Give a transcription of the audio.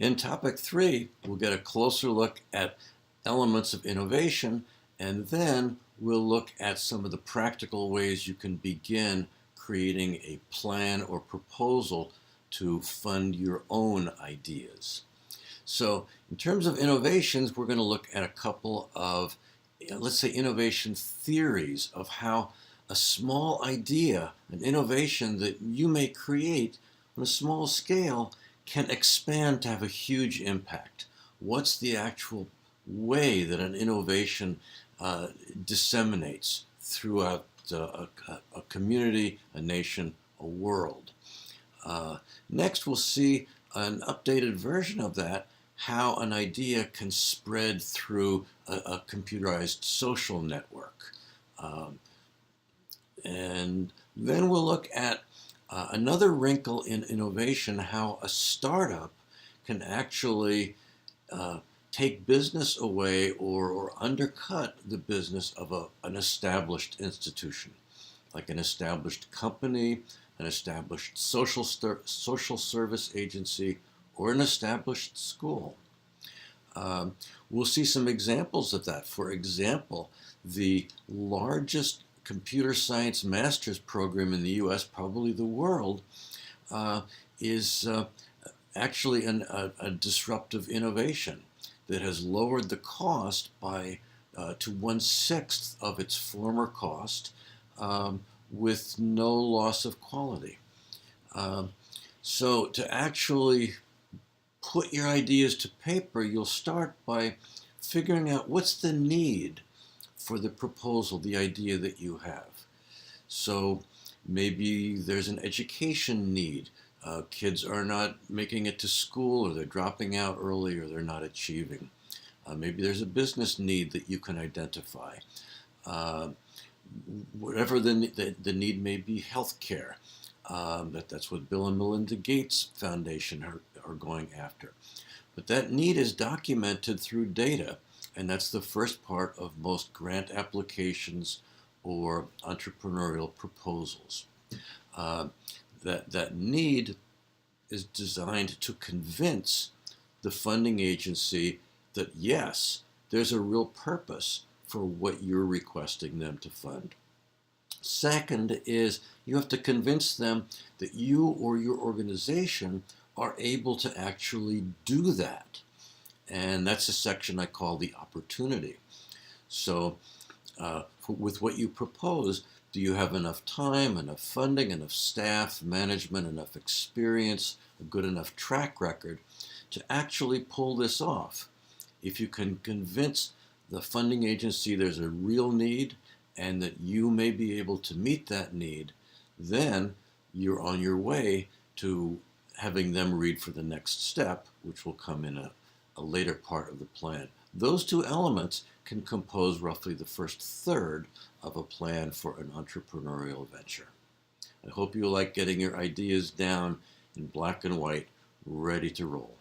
In topic 3, we'll get a closer look at elements of innovation, and then we'll look at some of the practical ways you can begin creating a plan or proposal to fund your own ideas. So in terms of innovations, we're going to look at a couple of, let's say, innovation theories of how a small idea, an innovation that you may create on a small scale, can expand to have a huge impact. What's the actual way that an innovation disseminates throughout a community, a nation, a world? Next, we'll see an updated version of that, how an idea can spread through a computerized social network. And then we'll look at another wrinkle in innovation, how a startup can actually take business away or undercut the business of an established institution, like an established company, an established social service agency, or an established school. We'll see some examples of that. For example, the largest computer science master's program in the US, probably the world, is actually a disruptive innovation that has lowered the cost by to 1/6 of its former cost with no loss of quality. So to actually put your ideas to paper, you'll start by figuring out what's the need for the proposal, the idea that you have. So maybe there's an education need. Kids are not making it to school, or they're dropping out early, or they're not achieving. Maybe there's a business need that you can identify. Whatever the need may be, healthcare. That's what Bill and Melinda Gates Foundation are going after. But that need is documented through data, and that's the first part of most grant applications or entrepreneurial proposals. That need is designed to convince the funding agency that yes, there's a real purpose for what you're requesting them to fund. Second is you have to convince them that you or your organization are able to actually do that. And that's a section I call the opportunity. So with what you propose, do you have enough time, enough funding, enough staff, management, enough experience, a good enough track record to actually pull this off? If you can convince the funding agency there's a real need and that you may be able to meet that need, then you're on your way to having them read for the next step, which will come in a later part of the plan. Those two elements can compose roughly the first third of a plan for an entrepreneurial venture. I hope you like getting your ideas down in black and white, ready to roll.